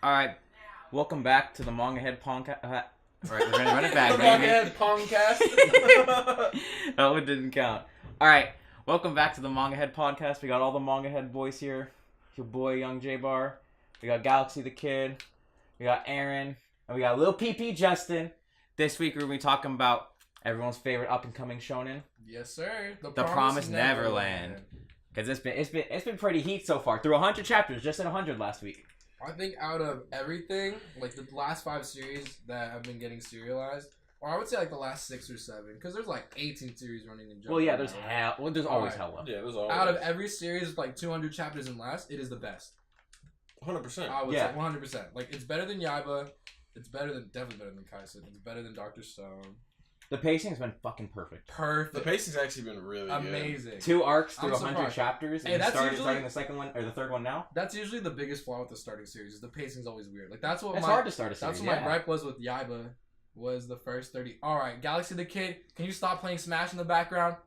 All right, welcome back to the MANGAHEAD podcast. All right, we're gonna run it back, The baby. MANGAHEAD podcast. No, it didn't count. All right, welcome back to the MANGAHEAD podcast. We got all the MANGAHEAD boys here. Your boy, Young J Bar. We got Galaxy the Kid. We got Aaron, and we got Lil PP Justin. This week we're gonna be talking about everyone's favorite up and coming shonen, Yes, sir. The Promised Neverland. Because it's been pretty heat so far. Through 100 chapters, just at 100 last week. I think out of everything, like the last 5 series that have been getting serialized, or I would say like the last 6 or 7, because there's like 18 series running in Jump. Well, yeah, there's there's always hella. Yeah, there's always. Out of every series with like 200 chapters and less, it is the best. 100%. I would say 100%. Like it's better than Yaiba. It's definitely better than Kaisen. It's better than Dr. Stone. The pacing's been fucking perfect. The pacing's actually been really amazing. good. 2 arcs through 100 chapters. Hey, and that's starting the second one or the third one now. That's usually the biggest flaw with the starting series. Is the pacing's always weird. Like that's what it's hard to start a series. That's what my gripe was with Yaiba. Was the first 30. All right, Galaxy the Kid. Can you stop playing Smash in the background,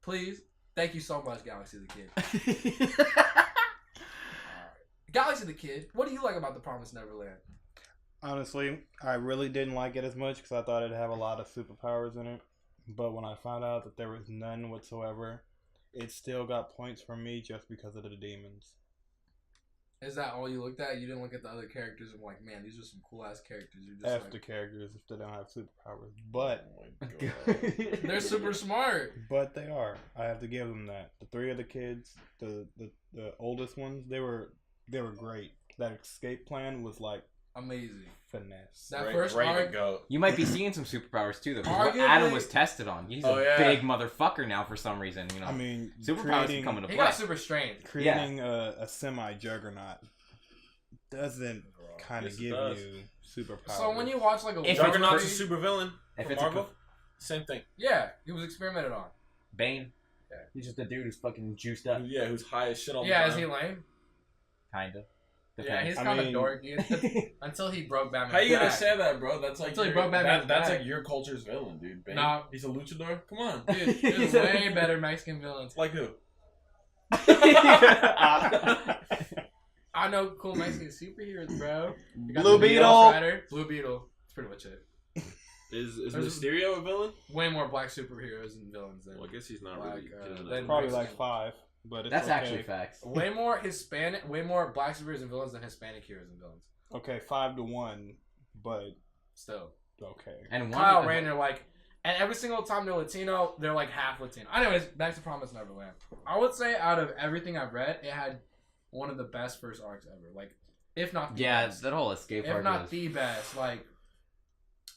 please? Thank you so much, Galaxy the Kid. All right. Galaxy the Kid. What do you like about the Promised Neverland? Honestly, I really didn't like it as much because I thought it'd have a lot of superpowers in it. But when I found out that there was none whatsoever, it still got points from me just because of the demons. Is that all you looked at? You didn't look at the other characters and like, man, these are some cool ass characters. You're just F the characters if they don't have superpowers. But oh my God. They're super smart. But they are. I have to give them that. The 3 of the kids, the oldest ones, they were great. That escape plan was like amazing. Finesse. That first arc, you might be seeing some superpowers too, though. Because what Adam was tested on. He's a big motherfucker now for some reason. You know. I mean, superpowers can come into play. He got super strength. Creating a semi-juggernaut doesn't kind of give you superpowers. So when you watch like a Juggernaut's a super villain from Marvel, same thing. Yeah, he was experimented on. Bane. Yeah. He's just a dude who's fucking juiced up. Yeah, who's high as shit all the time. time. Yeah, is he lame? Kinda. Yeah, he's kind of dorky until he broke Batman. How you gonna say that, bro? That's like until he broke Batman. That's like your culture's villain, dude. Bane. Nah, he's a luchador. Come on, dude. There's way better Mexican villains. Like who? I know cool Mexican superheroes, bro. Blue Beetle. Blue Beetle. That's pretty much it. Is Mysterio a villain? Way more black superheroes and villains than. Well, I guess he's not like, really. Probably like 5. But that's actually facts. Way more black superheroes and villains than Hispanic heroes and villains. Okay, 5 to 1, but still okay. And Kyle Rayner, like, and every single time they're Latino, they're like half Latino. Anyways, back to Promised Neverland. I would say out of everything I've read, it had one of the best first arcs ever. Like, if not the best. That whole escape arc. If not the best, like,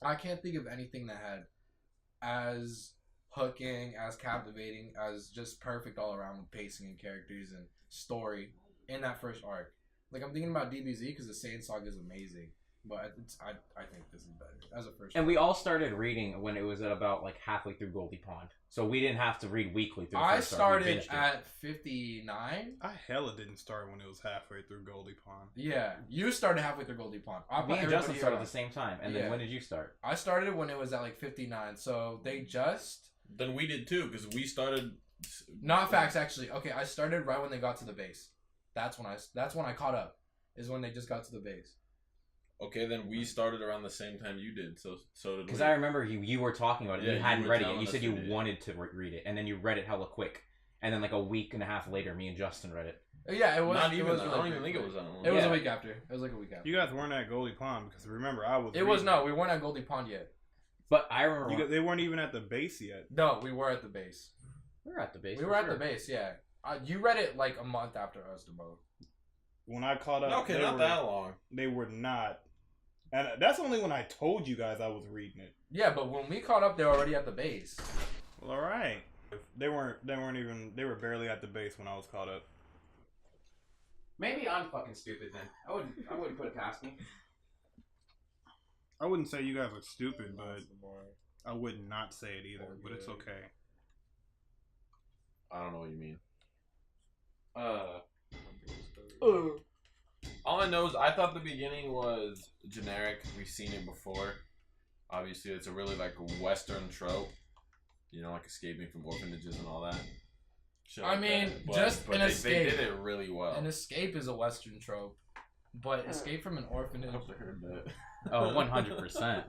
I can't think of anything that had as hooking, as captivating, as just perfect all around with pacing and characters and story in that first arc. Like I'm thinking about DBZ because the Saiyan Saga is amazing, but I think this is better as a first. And we all started reading when it was at about like halfway through Goldie Pond, so we didn't have to read weekly. Through the first arc. Started at 59. I hella didn't start when it was halfway through Goldie Pond. Yeah, you started halfway through Goldie Pond. Me and Justin started at the same time, and then when did you start? I started when it was at like 59, so they just. Then we did too, because we started. Not facts, actually. Okay, I started right when they got to the base. That's when I caught up. Is when they just got to the base. Okay, then we started around the same time you did. So did we. Because I remember you were talking about it. Yeah, you hadn't read it yet. You said you wanted to read it, and then you read it hella quick. And then like a week and a half later, me and Justin read it. Yeah, it was. Not even. I don't even think it was that long. It was a week after. It was like a week after. You guys weren't at Goldie Pond because remember I was. We weren't at Goldie Pond yet. But I remember they weren't even at the base yet. No, we were at the base. We were at the base. We were at the base, yeah. You read it like a month after us, Demo. When I caught up, okay, not that long. They were not, and that's only when I told you guys I was reading it. Yeah, but when we caught up, they were already at the base. Well, all right. They weren't even. They were barely at the base when I was caught up. Maybe I'm fucking stupid then. I wouldn't put it past me. I wouldn't say you guys are stupid, but I would not say it either. But it's okay. I don't know what you mean. All I know is I thought the beginning was generic. We've seen it before. Obviously, it's a really like Western trope. You know, like escaping from orphanages and all that. I mean, just an escape. They did it really well. An escape is a Western trope. But Escape from an I Orphanage. hope I heard that. Oh, 100%.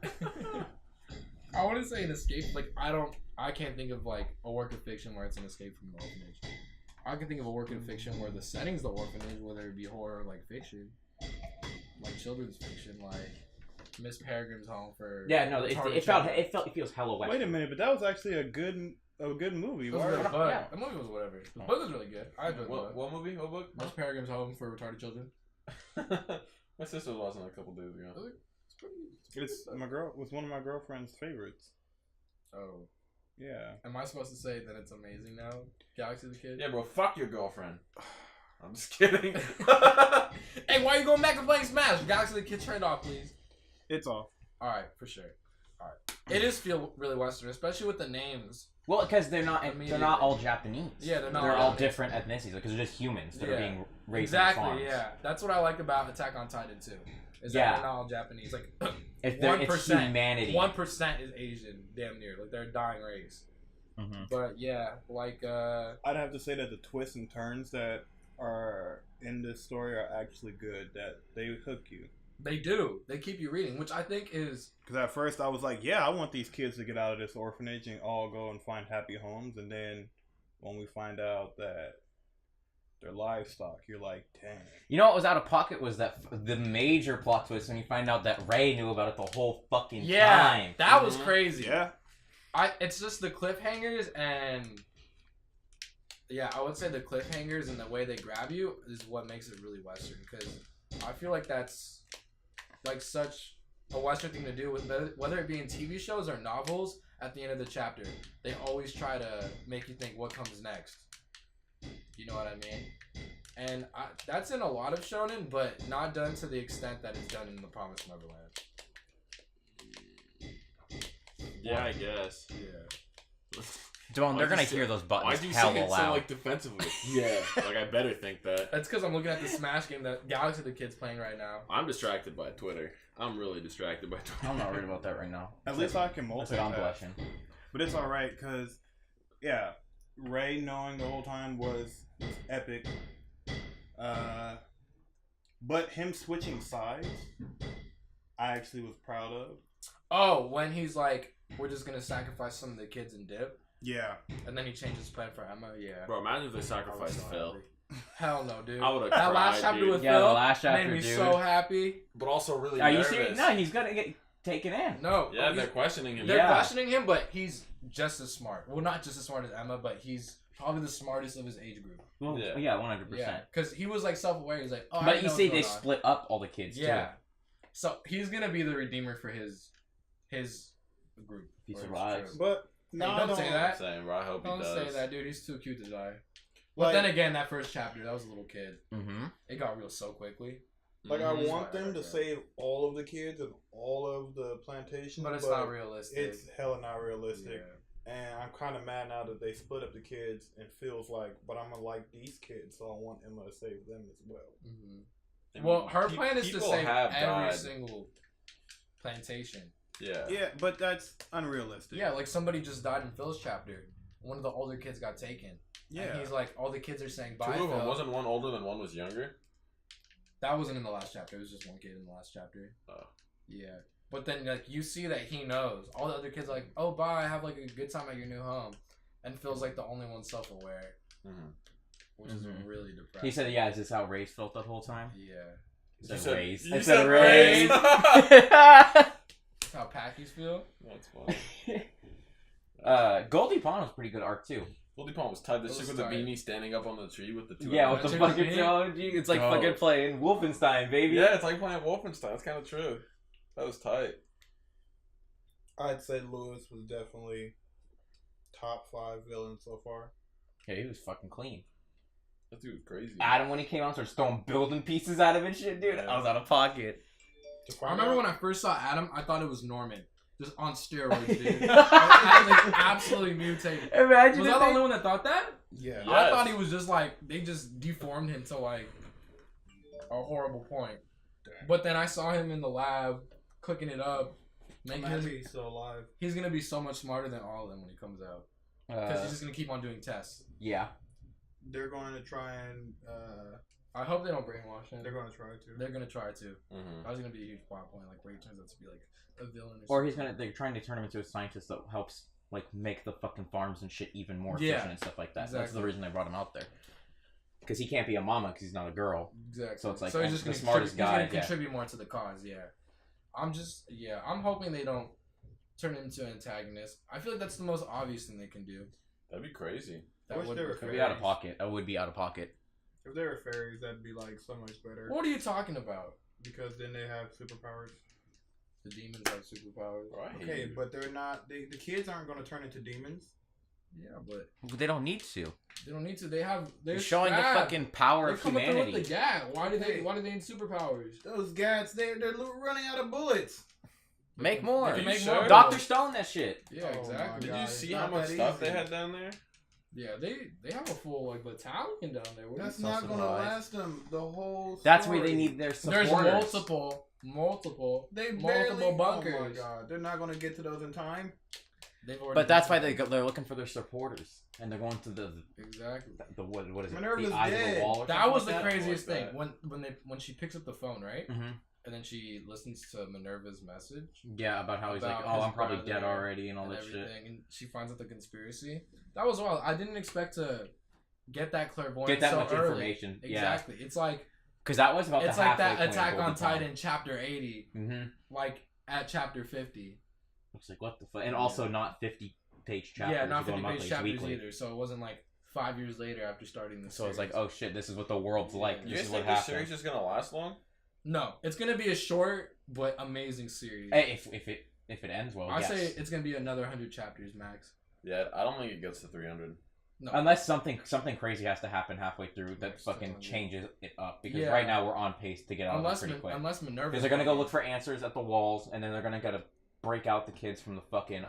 I want to say an escape. Like I can't think of like a work of fiction where it's an escape from an orphanage. I can think of a work of fiction where the setting's the orphanage, whether it be horror or like fiction, like children's fiction, like Miss Peregrine's Home for. Yeah, no, it feels hella wet. Wait a minute, but that was actually a good movie. It was Why- really Yeah. fun. The movie was whatever. The book was really good. I enjoyed the book. What movie? What book? Miss Peregrine's Home for Retarded Children. My sister was watching it a couple days ago. Really? It's pretty. It's was one of my girlfriend's favorites. Oh. Yeah. Am I supposed to say that it's amazing now? Galaxy the Kid? Yeah, bro. Fuck your girlfriend. I'm just kidding. Hey, why are you going back to playing Smash? Galaxy the Kid trade off, please. It's off. Alright, for sure. Alright. It is feel really Western, especially with the names. Well, because they're not all Japanese. Yeah, they're not They're all all different ethnicities because they're just humans that are Yeah. being raised in farms. Exactly, yeah. That's what I like about Attack on Titan too. Is that Yeah. they're not all Japanese. Like It's 1%. humanity. 1% is Asian, damn near. Like they're a dying race. Mm-hmm. But yeah, like I'd have to say that the twists and turns that are in this story are actually good. That they hook you. they do. They keep you reading, which I think is Because at first I was like, yeah, I want these kids to get out of this orphanage and all go and find happy homes. And then when we find out that they're livestock, you're like, dang. You know what was out of pocket was that the major plot twist when you find out that Ray knew about it the whole fucking time. that was crazy. Yeah. It's just the cliffhangers and yeah, I would say the cliffhangers and the way they grab you is what makes it really Western. Because I feel like that's like such a Western thing to do with whether it be in TV shows or novels. At the end of the chapter, they always try to make you think what comes next. You know what I mean? And that's in a lot of shonen, but not done to the extent that it's done in the Promised Neverland. Yeah, I guess. Yeah. Dylan, they're Why'd gonna you say- hear those buttons Why'd you say hella it so loud. like defensively? Yeah, like I better think that. That's because I'm looking at the Smash game that Galaxy the Kid's playing right now. I'm distracted by Twitter. I'm really distracted by Twitter. I'm not worried about that right now. At least I can That's what I'm multitask. blushing. But it's alright because, yeah, Ray knowing the whole time was epic. But him switching sides, I actually was proud of. Oh, when he's like, we're just gonna sacrifice some of the kids and dip, Yeah. and then he changed his plan for Emma. Yeah. Bro, imagine if they I was sacrificed so Phil. happy. Hell no, dude. I would have That cried, last chapter dude. with Yeah, the Phil last chapter, made me dude. so happy. But also really Are you nervous. serious? No, he's gonna get taken in. No. Yeah, he's- they're questioning him. They're Yeah. questioning him, but he's just as smart. Well, not just as smart as Emma, but he's probably the smartest of his age group. Well, Yeah. yeah, 100%. Yeah, because he was like self-aware. He's like, oh, I But know you what's see, going they on. split up all the kids Yeah. too. So he's gonna be the redeemer for his group. He or his survives. crew. But no, Hey, I don't don't say I'm that. saying, bro, I hope Don't he does. say that, dude. He's too cute to die. But Like, then again, that first chapter, that was a little kid. Mm-hmm. It got real so quickly. like Mhm. I want Sorry, them to yeah. save all of the kids and all of the plantation, But it's not realistic. It's hella not realistic. Yeah. And I'm kind of mad now that they split up the kids and feels like, but I'm gonna like these kids, so I want Emma to save them as well. Mhm. I Well, mean, her plan is to people save have every died. single plantation. Yeah. Yeah, but that's unrealistic. Yeah, like somebody just died in Phil's chapter. One of the older kids got taken. Yeah. And he's like, all the kids are saying Two bye, of them. Phil. Wasn't one older than one was younger? That wasn't in the last chapter. It was just one kid in the last chapter. Oh. Yeah. But then, like, you see that he knows. All the other kids are like, oh, bye, have, like, a good time at your new home. And Phil's, like, the only one self-aware. Mhm. Which is Mhm. really depressing. He said, "Yeah, is this how Race felt that whole time?" Yeah. He You said, said- "Race." you I said said, Race. "Race." That's how Packies feel. That's funny. Goldie Pond was pretty good arc too. Goldie Pond was tight. The It chick was with the tight. beanie standing up on the tree with the two. Yeah, with elements. the Chick with fucking me? trilogy. It's like Dope. fucking playing Wolfenstein, baby. Yeah, it's like playing Wolfenstein. That's kind of true. That was tight. I'd say Lewis was definitely top 5 villains so far. Yeah, he was fucking clean. That dude was crazy. Adam, when he came out, started throwing building pieces out of it, shit, dude. Yeah. I was out of pocket. I remember when I first saw Adam, I thought it was Norman. Just on steroids, dude. I was like absolutely mutated. Imagine Was if I the they- only one that thought that? Yeah. Yeah. I Yes. thought he was just like, they just deformed him to like a horrible point. But then I saw him in the lab cooking it up. I'm Making happy his, he's still alive. he's gonna be so much smarter than all of them when he comes out. Because he's just gonna keep on doing tests. Yeah. They're going to try and I hope they don't brainwash him. They're gonna try to. They're gonna try to. Mm-hmm. That was gonna be a huge plot point, like where he turns out to be like a villain. Or they're trying to turn him into a scientist that helps like make the fucking farms and shit even more efficient and stuff like that. Exactly. That's the reason they brought him out there. Because he can't be a mama because he's not a girl. Exactly. So it's like he's just the gonna smartest guy. He's gonna contribute more to the cause. Yeah. I'm hoping they don't turn him into an antagonist. I feel like that's the most obvious thing they can do. That'd be crazy. That would be out of pocket. That would be out of pocket. If they were fairies, that'd be like so much better. What are you talking about? Because then they have superpowers. The demons have superpowers. Right. Okay, but they're not. The kids aren't going to turn into demons. Yeah, but They don't need to. they don't need to. They're They're showing the fucking power They're of coming through humanity. with the gag. Why do they need superpowers? Those gats, they're running out of bullets. Make more. They can Are make you more. sure? Dr. Stone that shit. Yeah, Oh my exactly. Did God, you it's see not how much that stuff they easy. had down there? Yeah, they have a full like battalion down there. What are you That's not talking going to about? last them the whole. That's where story. they need their There's supporters. multiple. They multiple barely, bunkers. Oh my God, they're not going to get to those in time. They've already But that's why done they're looking for their supporters, and they're going to the exactly. what is it? Minerva's the eyes of dead. the wall. Or That something was like the that? craziest like thing when she picks up the phone, right? Mhm. And then she listens to Minerva's message Yeah, about how he's like, About oh, his I'm probably brother dead already and all and that everything, shit. and she finds out the conspiracy. That was wild. I didn't expect to get that clairvoyance Get that so much early. information. Exactly. It's like Because that was about it's the like halfway that point Attack of on Goldie Pond. Titan chapter 80, Mm-hmm. like at chapter 50. Looks like what the fuck, and also not 50-page chapters. Yeah, not you're going 50 page monthly, it's chapters weekly. either. So it wasn't like 5 years later after starting the So it's like, series. oh shit, this is what the world's like. You This guys is what think this happened. series is gonna last long? No, it's gonna be a short but amazing series. Hey, if it ends well, I yes. say it's gonna be another 100 chapters max. Yeah, I don't think it gets to 300. No, Unless something crazy has to happen halfway through that Next fucking 100. changes it up. Because Yeah. right now we're on pace to get out of it pretty quick. unless Minerva. Because they're gonna go look for answers at the walls, and then they're gonna gotta break out the kids from the fucking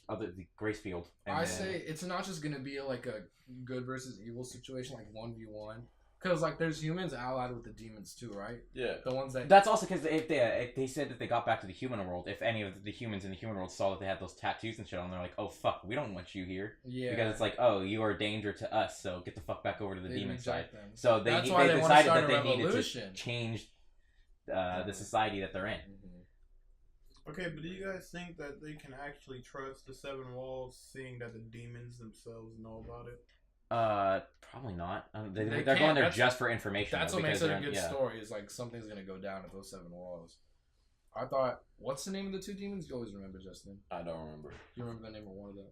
the Grace Field. And I then- say it's not just gonna be like a good versus evil situation, like 1v1. Because like there's humans allied with the demons too, right? Yeah. The ones that That's also because if they said that they got back to the human world, if any of the humans in the human world saw that they had those tattoos and shit on, they're like, oh fuck, we don't want you here. yeah Because it's like, oh, you are a danger to us, so get the fuck back over to the they demon side. reject them. So That's they why they wanna decided start that a they needed to revolution. change the society that they're in. Mhm. Okay, but do you guys think that they can actually trust the Seven Walls, seeing that the demons themselves know about it? Probably not. They're They going can't. there That's- just for information. That's though, what makes because it a they're- good yeah. story. Is like something's gonna go down at those 7 walls. I thought, what's the name of the 2 demons? You always remember, Justin. I don't remember. You remember the name of one of them?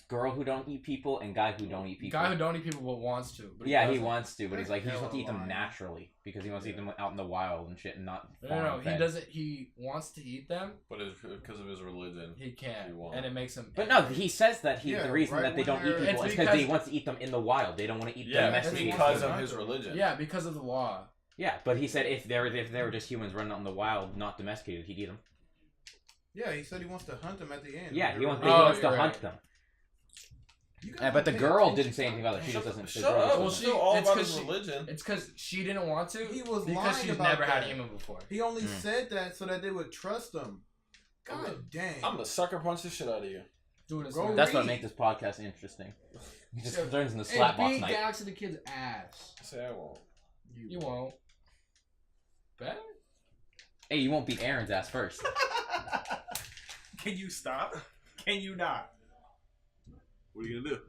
Girl who don't eat people and guy who don't eat people. Guy who don't eat people but wants to. But Yeah, he doesn't. wants to, but he's like, he just Hella wants to eat them lying. naturally because he wants to eat them out in the wild and shit and not. No, farm he fed. doesn't. He wants to eat them. But it's because of his religion. He can't, He won't. and it makes him. But no, he says that Yeah, the reason right that they when don't eat they're- people It's is because he because- wants to eat them in the wild. They don't want to eat Yeah, that's domesticated. because food. of his religion. Yeah, because of the law. Yeah, but he said if they were just humans running out in the wild, not domesticated, he'd eat them. Yeah, he said he wants to hunt them at the end. Yeah, he wants Oh, to you're hunt right. them. You guys But the don't pay girl attention. didn't say anything about it. She just doesn't. the Shut girl up. doesn't. Well, It's she- still all it's about 'cause his she- religion. It's because she didn't want to. He was because lying she's about never had a that. human before. He only Mm. said that so that they would trust him. God dang. I'm gonna sucker punch the shit out of you. Do it. Go That's what read. makes this podcast interesting. He just Yeah. turns into Hey, slapbox beat night. Galaxy the kid's ass. Say I won't. You won't. Bet. Hey, you won't beat Aaron's ass first. Can you stop? Can you not? What are you gonna do?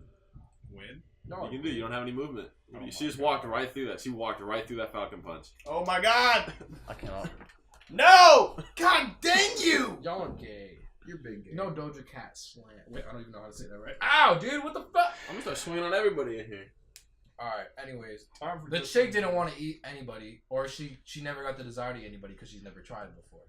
Win? No. What you can do? You don't have any movement. Oh my She just God. walked right through that. She walked right through that Falcon Punch. Oh my god! I cannot. No! God dang you! Y'all are gay. You're big gay. No Doja Cat slant. Wait, I don't even know how to say that right. Ow, dude, what the fuck? I'm gonna start swinging on everybody in here. Alright, anyways. Time for The just- chick didn't want to eat anybody, or she never got the desire to eat anybody because she's never tried it before.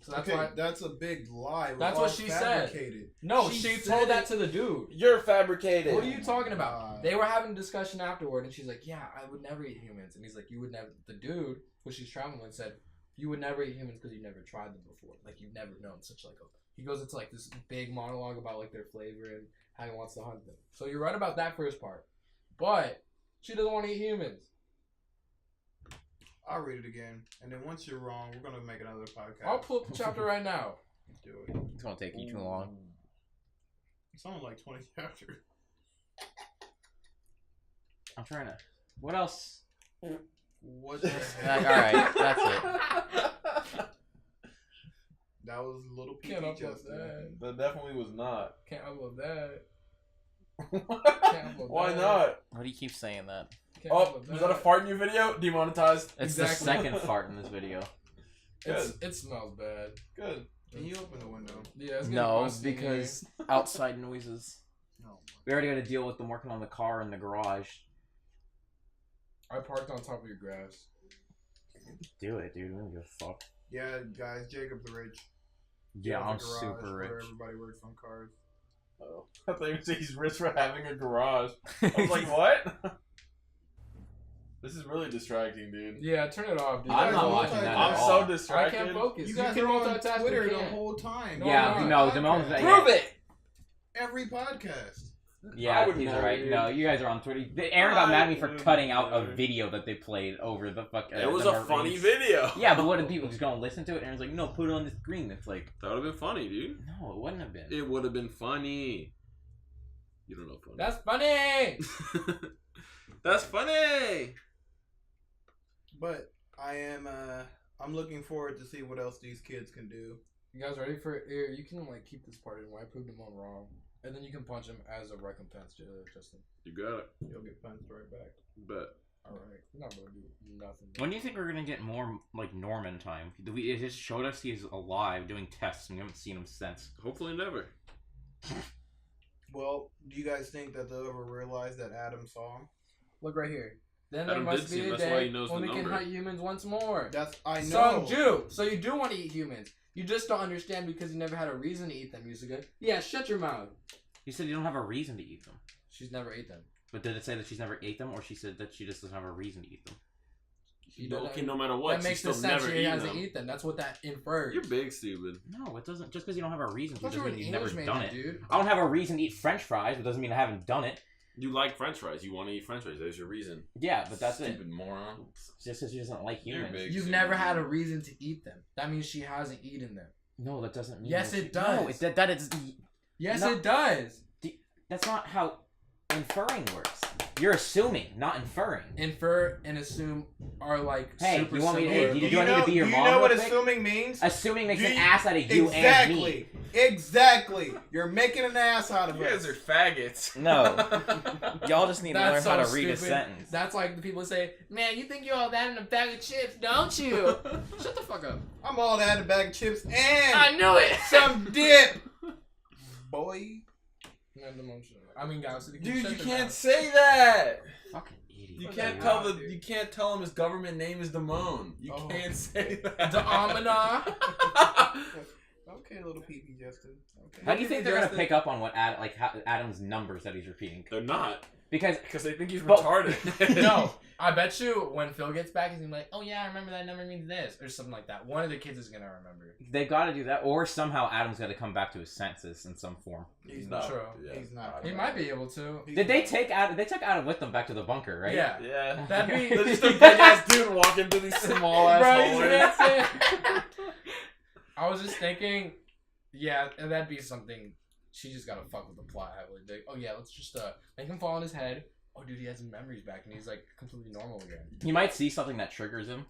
So that's okay, why. that's a big lie. It was That's all what she said. fabricated. No, She she said told that it- to the dude. You're fabricated. What are you talking about? God. They were having a discussion afterward, and she's like, "Yeah, I would never eat humans." And he's like, "You would never." The dude who she's traveling with said, "You would never eat humans because you've never tried them before. Like you've never known such like a." He goes into like this big monologue about like their flavor and how he wants to hunt them. So you're right about that first part, but she doesn't want to eat humans. I'll read it again, and then once you're wrong, we're gonna make another podcast. I'll pull up the chapter right now. do it. It's gonna take you too long. It's only like 20 chapters. I'm trying to. What else? What's All right, that's it. That was a little Can't peepee, upload Justin. that. That definitely was not. Can't upload that. Why not? Why do you keep saying that? Can't Oh, upload was that a fart in your video? Demonetized. It's Exactly. the second fart in this video. It smells bad. Good. Can you open the window? Yeah, it's getting No, musty in here. because outside noises. No. We already got to deal with them working on the car in the garage. I parked on top of your grass. Do it, dude. We don't give a fuck. Yeah, guys, Jacob's rich. Yeah, I'm He has a garage super Where rich. everybody works on cars. Oh. I thought you would say he's rich for having a garage. I was like, what? This is really distracting, dude. Yeah, turn it off, dude. I'm not guys are watching that multi- at I'm all. so I distracted. can't focus. You guys can are on multitask, Twitter but the can't. whole time. No, Yeah, I'm no, not. Damon's Prove it! Every podcast. Yeah, I would he's know, right. dude. No, you guys are on Twitter. Aaron got mad at me for I cutting out a would. video that they played over the fuck. It was the a funny Marines. video. Yeah, but what did people just gonna listen to it? Aaron's like, no, put it on the screen. It's like, That would have been funny, dude. no, it wouldn't have been. It would have been funny. You don't know funny. That's funny. That's funny. But I'm looking forward to see what else these kids can do. You guys ready for it? Here, you can like keep this part in where I proved them all wrong, and then you can punch him as a recompense, Justin. You got it. You'll get punched right back. But All right, we're not gonna do nothing. When do you think we're gonna get more like Norman time? It just showed us he's alive doing tests, and we haven't seen him since. hopefully never. Well, do you guys think that they'll ever realize that Adam saw him? Look right here. Then Adam there did must see be him, a that's why day he knows when the we can number. hunt humans once more. I know. Sung Ju. So you do want to eat humans. You just don't understand because you never had a reason to eat them, Yusuke. Yeah, shut your mouth. You said you don't have a reason to eat them. She's never ate them. But did it say that she's never ate them, or she said that she just doesn't have a reason to eat them? She doesn't- Okay, no matter what, that makes she's the still sense never she eaten hasn't them. eaten them. That's what that infers. You're big stupid. No, it doesn't. Just because you don't have a reason I to thought you doesn't were an mean you've never English done major, it. dude. I don't have a reason to eat French fries, but doesn't mean I haven't done it. You like French fries. You want to eat French fries. There's your reason. Yeah, but that's it. Stupid moron. Just because she doesn't like You're humans. big. You've never had a reason to eat them. That means she hasn't eaten them. No, that doesn't mean. Yes, that it she- does. No, that is. Yes, No. it does. That's not how inferring works. You're assuming, not inferring. Infer and assume are like Hey, super you want me to- similar. do you want me to be your do mom you know what real quick? assuming means? Assuming makes Do an you- ass out of you and me. Exactly. You're making an ass out of You guys us. are faggots. No. Y'all just need to learn That's how so to read a stupid. sentence. That's like the people say, man, you think you're all that in a bag of chips, don't you? Shut the fuck up. I'm all that in a bag of chips and I knew it. some dip. Boy. I mean, guys, Dude, you can't say that. Fucking idiot. You Put can't that tell out, dude. You can't tell him his government name is Damone. You Oh. can't say that. The Amina. Okay, little peepee, Justin. Okay. How do you think they're gonna Justin. pick up on what Adam's numbers that he's repeating? They're not. Because They think he's But- retarded. No, I bet you when Phil gets back, he's gonna be like, oh yeah, I remember that number means this, or something like that. One of the kids is gonna remember. they've got to do that, or somehow Adam's got to come back to his senses in some form. He's No. not. True. Yeah. He's not. He might be able to. Did they take Adam? They took Adam with them back to the bunker, right? Yeah. Yeah. That'd be. They're just a big ass dude walking through these small ass Bro, hallways. that's it. I was just thinking, yeah, and that'd be something. She just gotta fuck with the plot heavily. Like, oh yeah, let's just make him fall on his head. Oh dude, he has his memories back and he's like completely normal again. He might see something that triggers him,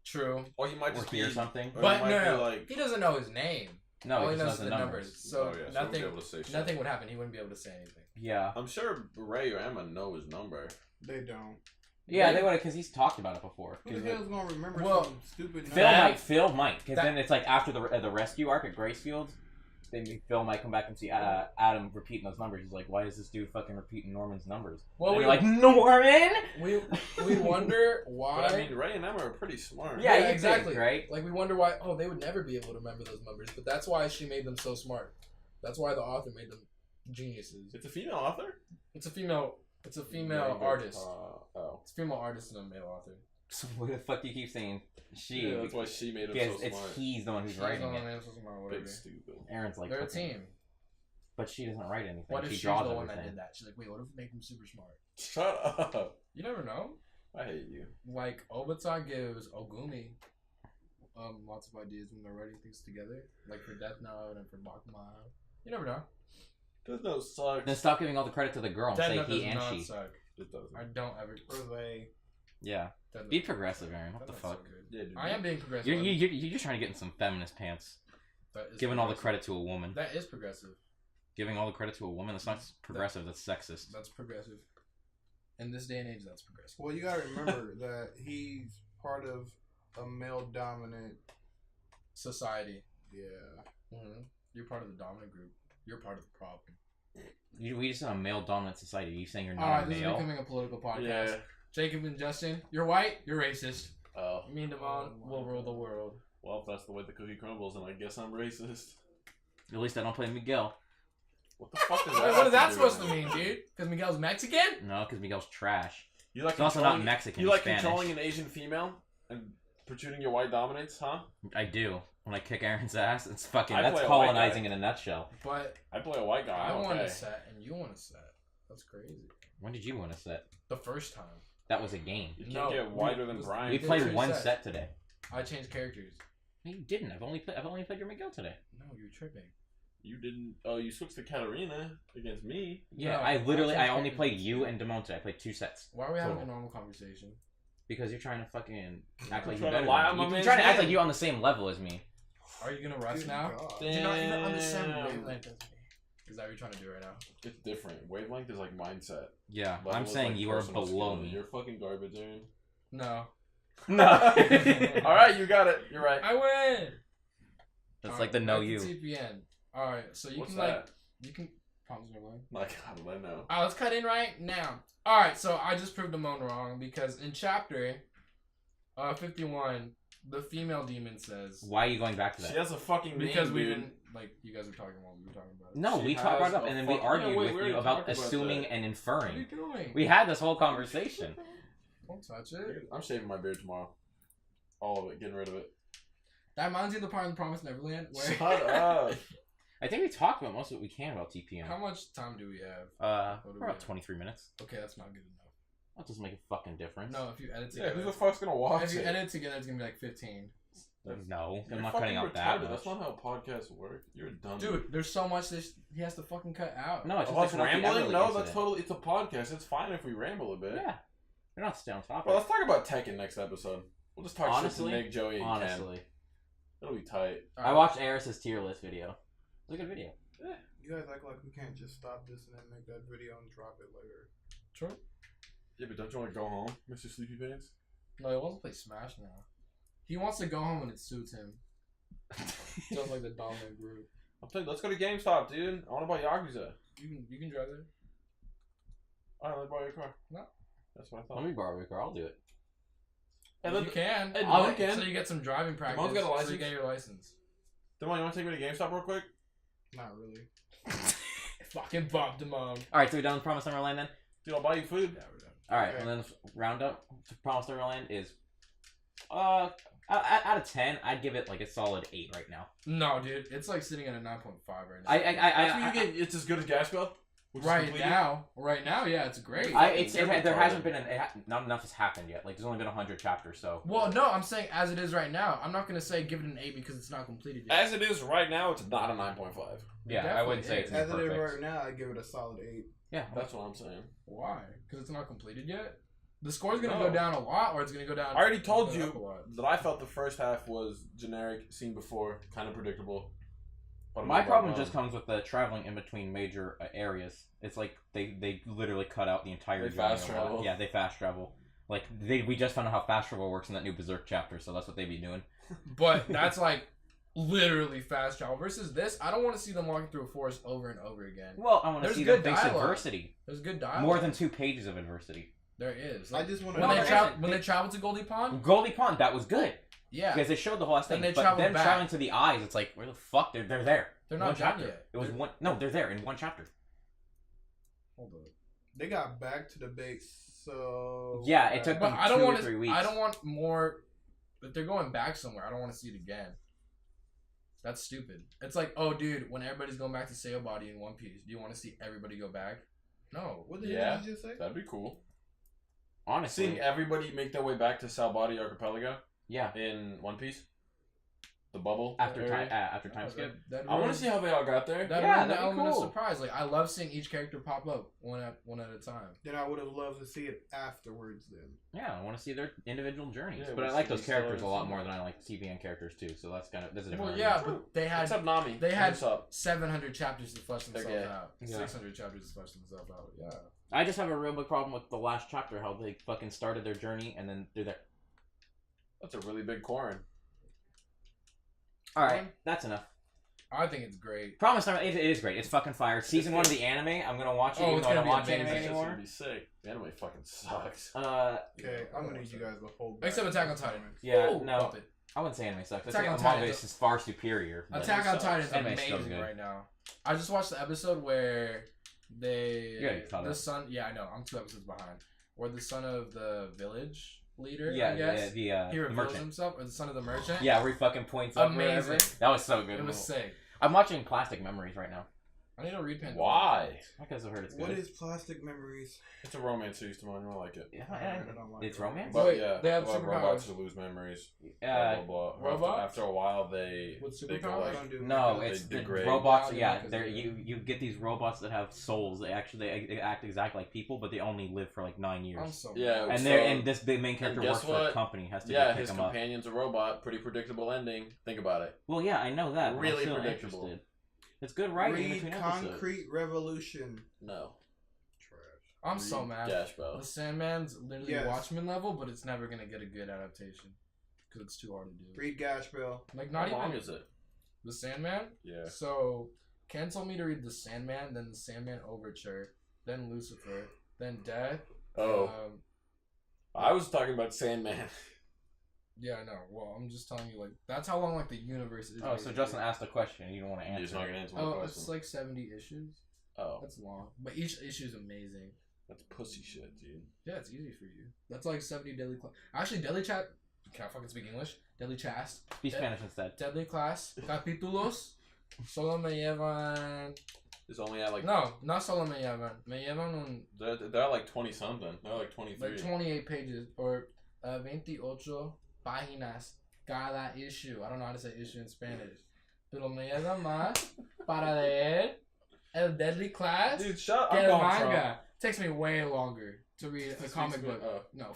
True, Or he might or just hear be something. Or but he might no, be no, like- he doesn't know his name. No, All he he just knows knows is the the numbers. numbers. So oh, yeah, so he won't nothing, be able to say shit. nothing would happen. He wouldn't be able to say anything. Yeah, I'm sure Ray or Emma know his number. They don't. yeah, they would have because he's talked about it before. Who the hell's gonna remember Well, some stupid Phil number? might, because that- then it's like after the rescue arc at Gracefield, then Phil might come back and see Adam repeating those numbers. He's like, why is this dude fucking repeating Norman's numbers? Well, and we you're like, Norman? we wonder why. But I mean, Ray and Emma are pretty smart. Yeah, Yeah, you exactly. think, right? Like we wonder why. Oh, they would never be able to remember those numbers, but that's why she made them so smart. That's why the author made them geniuses. It's a female author? It's a female. It's a female Very good. artist. Oh. It's a female artist and a male author. So why the fuck do you keep saying she? Yeah, that's why she made him because so it's smart. he's the one who's She's writing the it. one so smart, whatever. Big stupid. Aaron's like, They're a fucking- team. but she doesn't write anything. What if she she's draws the one that everything. did that? She's like, wait, what if we make them super smart? Shut up. You never know. I hate you. Like Obata gives Ogumi lots of ideas when they're writing things together, like for Death Note and for Bakuma. You never know. Death Note sucks. Then stop giving all the credit to the girl and Death say Note he does and not she. suck. It doesn't. I don't ever. Or they. Yeah. That- Be progressive, Aaron. What the that's so fuck? good. Yeah, dude. I am being progressive. You're just trying to get in some feminist pants. That is Giving all the progressive. credit to a woman. That is progressive. Giving all the credit to a woman. That's not progressive. That's sexist. That's progressive. In this day and age, that's progressive. Well, you gotta remember that he's part of a male dominant. Society. Yeah. Mm-hmm. You're part of the dominant group. You're part of the problem. We just in a male dominant society. Are you saying you're All not right, a this is male? becoming a political podcast. Yeah. Jacob and Justin, you're white. You're racist. Oh. Me and Devon will rule the world. Well, if that's the way the cookie crumbles, then I guess I'm racist. At least I don't play Miguel. What the fuck is Wait, that? what is that do supposed with to it? mean, dude? Because Miguel's Mexican? No, because Miguel's trash. You like He's also not controlling- Mexican. You he's like Spanish. controlling an Asian female and protruding your white dominance, huh? I do. When I kick Aaron's ass, it's fucking. I That's play a white colonizing guy. in a nutshell. But I play a white guy. I I'm want okay. a set and you want a set. That's crazy. When did you win a set? The first time. That was a game. You can't No, get whiter than we- Brian. We did played two one sets. set today. I changed characters. No, you didn't. I've only played your Miguel today. No, you're tripping. You didn't. Oh, you switched to Katarina against me. Yeah, No, I literally. I I changed only played characters. you and Demonte. I played 2 sets. Why are we having Total. a normal conversation? Because you're trying to fucking act like I'm you're trying to better lie than on me. my You're man's trying to act name. like you're on the same level as me. Are you gonna rush Good now? God. You're not even on the same Damn. wavelength as me. Is that what you're trying to do right now? It's different. Wavelength is like mindset. Yeah, Level I'm is saying like you are personal below skill. me. You're fucking garbage, Aaron. No. No. All right, you got it. You're right. I win! That's like the no back to you. TPN. Alright, so you What's can that? you can Promised Neverland. Like, how do I know? Alright, let's cut in right now. Alright, so I just proved Damone wrong because in chapter 51, the female demon says Why are you going back to She that? has a fucking name, because we dude. didn't like you guys were talking while we were talking about it. No, She we has talked about it up, a and then we fucking- argued Yeah, wait, with we you already about talked about assuming that. and What are you inferring. doing? We had this whole conversation. Don't touch it. I'm shaving my beard tomorrow. All of it, getting rid of it. That reminds me of the part in Promised Neverland where Shut up. I think we talked about most of what we can about TPM. How much time do we have? What do we About have? 23 minutes. Okay, that's not good enough. That doesn't make a fucking difference. No, if you edit Yeah, together. who the fuck's gonna watch if you it? edit it together, it's gonna be like 15. No, You're I'm not fucking cutting out that retarded. much. That's not how podcasts work. You're dumb. Dude, there's so much this he has to fucking cut out. No, it's Of just us like rambling? Everly No, incident. that's totally. It's a podcast. It's fine if we ramble a bit. Yeah, we're not stay on topic. Well, let's talk about Tekken next episode. We'll just talk Honestly? shit to Nick, Joey, and Ken. Honestly, It'll be tight. I watched Eris's tier list video. It was a good video. You guys act like we can't just stop this and then make that video and drop it later. True. Yeah, but don't you want to go home, Mr. Sleepy Pants? No, he wants to play Smash now. He wants to go home when it suits him. Just like the dominant group. Let's go to GameStop, dude. I want to buy Yakuza. You can drive there. Alright, let's borrow your car. No. That's what I Let thought. me borrow your car. I'll do it. And You then, can. Hey, Oh, Damone can. So you get some driving practice. Damone's got a So license. you get your license. Damone, you want to take me to GameStop real quick? Not really. Fucking Bob Damone. All right, so we done with Promised Neverland then. Dude, I'll buy you food. Yeah, we're done. All right, Okay. and then roundup to Promised Neverland is, out of 10, I'd give it like a solid 8 right now. No, dude, it's like sitting at a 9.5 right now. That's what you get. It's as good as Gaspel. which is right completed. now, yeah, it's great. There hasn't been not enough has happened yet. Like there's only been 100 chapters, so. Well, no, I'm saying as it is right now. I'm not gonna say give it an 8 because it's not completed yet. As it is right now, it's not a 9.5. Yeah, I wouldn't say it's As it is perfect. right now, I give it a solid 8. Yeah, That's what I'm saying. Why? Because it's not completed yet. The score's gonna No. go down a lot, or it's gonna go down. I already told it's gonna you go up a lot. that I felt the first half was generic, seen before, kind of predictable. But I'm my not problem wrong. just comes with the traveling in between major areas. It's like they literally cut out the entire They journey fast a lot. travel. Yeah, they fast travel. Like we just found out how fast travel works in that new Berserk chapter, so that's what they be doing. But that's like literally fast travel versus this. I don't want to see them walking through a forest over and over again. Well, I want to There's see good them face dialogue. adversity. There's good dialogue. More than 2 pages of adversity. there is. I just want to when No, they there isn't. when they travel to Goldie Pond. Goldie Pond, that was good. Yeah, Because they showed the whole thing. Then they but traveled them back. traveling to the eyes, it's like, where the fuck? They're there. they're One not done chapter. yet. It was one. No, they're there in one chapter. Hold on. They got back to the base, so. Yeah, it took But them I don't 2 or want 3 to. weeks. I don't want more. If they're going back somewhere, I don't want to see it again. That's stupid. It's like, oh, dude, when everybody's going back to Sail Body in One Piece, do you want to see everybody go back? No. What the Yeah. hell did you just say? That'd be cool. Honestly, Seeing everybody make their way back to Salbadi Archipelago yeah. in One Piece. The bubble. after area. time skip. I want to see how they all got there. That Yeah, ruined the that'd be element cool. of surprise. Like I love seeing each character pop up one at a time. Then I would have loved to see it afterwards. Then Yeah, I want to see their individual journeys. Yeah, but I we'll like see those the characters a stories lot and more that. than I like TVN characters too. So that's a different. Well, argument. yeah, but they What's had up, Nami? they had What's up? 700 chapters to flesh They're themselves gay. out. Yeah. 600 chapters to flesh themselves out. Yeah. I just have a real big problem with the last chapter, how they fucking started their journey and then they're there. That's a really big corn. All right, that's enough. I think it's great. Promise, it is great. It's fucking fire. Season 1 of the anime, I'm gonna watch it. Oh, even it's though I gonna don't be watch amazing. anime It's just anymore. gonna be sick. The anime fucking sucks. okay, I'm gonna need you guys to hold. Except back. Attack on Titan. Yeah, Ooh, no. bump it. I wouldn't say anime sucks. I Attack think on the manga Titan. is just far superior. but- Attack on Titan is Anime is still amazing good. right now. I just watched the episode where You gotta get caught the up. son. Yeah, I know. I'm 2 episodes behind. Where the son of the village leader. Yeah, I guess. the He reveals merchant. himself, or the son of the merchant. Yeah, where he fucking points up. or Amazing. whatever. That was so good. It was sick. I'm watching Plastic Memories right now. I need to read Pandora. Why? Because I've heard it's What good. is Plastic Memories? It's a romance series, Timon. I like it. Yeah, I don't like it's it. romance. But Wait, yeah, they have about superpowers. robots who lose memories. Uh, Blah, blah, blah. robots? After a while, they With they go superpowers? I like don't do no, They it's the degrade. robots. Yeah, Yeah, because they're of- you get these robots that have souls. They act exactly like people, but they only live for like 9 years. I'm so Yeah, And so- they're and this big main character guess works for a what? company. Has to Yeah, pick his them up. companion's a robot. Pretty predictable ending. Think about it. Well, yeah, I know that. But Really I'm still predictable. interested. It's good writing in Read between episodes. Concrete Revolution. No. Trash. I'm so Read mad. Dash Bell. The Sandman's literally Yes. Watchmen level, but it's never gonna get a good adaptation because it's too hard to do. Read Gash Bell. Like not How long even is it? the Sandman. Yeah. So Ken told me to read the Sandman, then the Sandman Overture, then Lucifer, then Death. Oh, I was talking about Sandman. Yeah, I know. Well, I'm just telling you, like that's how long like the universe is. Oh, so Justin asked a question and you don't want to You're just answer. not gonna answer my Oh, question. it's like 70 issues. Oh, That's long, but each issue is amazing. that's pussy shit, dude. Yeah, it's easy for you. That's like 70 Deadly Class. Actually, Deadly Chat. Can I fucking speak English? Deadly Chast. Speak Spanish instead. Deadly Class. Capítulos. Solo me llevan. It's only at like No, not solo me llevan. Me llevan un. they're like 20 something. They're like 23. Like 28 pages or 28 páginas cada issue. I don't know how to say issue in Spanish. Pero me lleva más para leer el Deadly Class Dude, shut que up. el manga. Takes me way longer to read a This comic week's book. been- oh.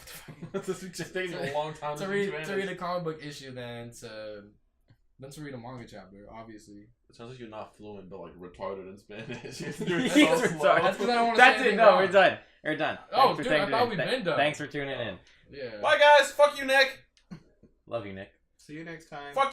No. This is just taking a long time to read a comic book issue than to read a manga chapter, obviously. It sounds like you're not fluent, but like retarded in Spanish. He's You're doing so retarded. slow. That's because I don't want to That's say it. anything No, wrong. we're done. We're done. Oh, Thanks for dude, I tuning thought in. we'd been done. Thanks for tuning in. Yeah. Bye, guys. Fuck you, Nick. Love you, Nick. See you next time. Fuck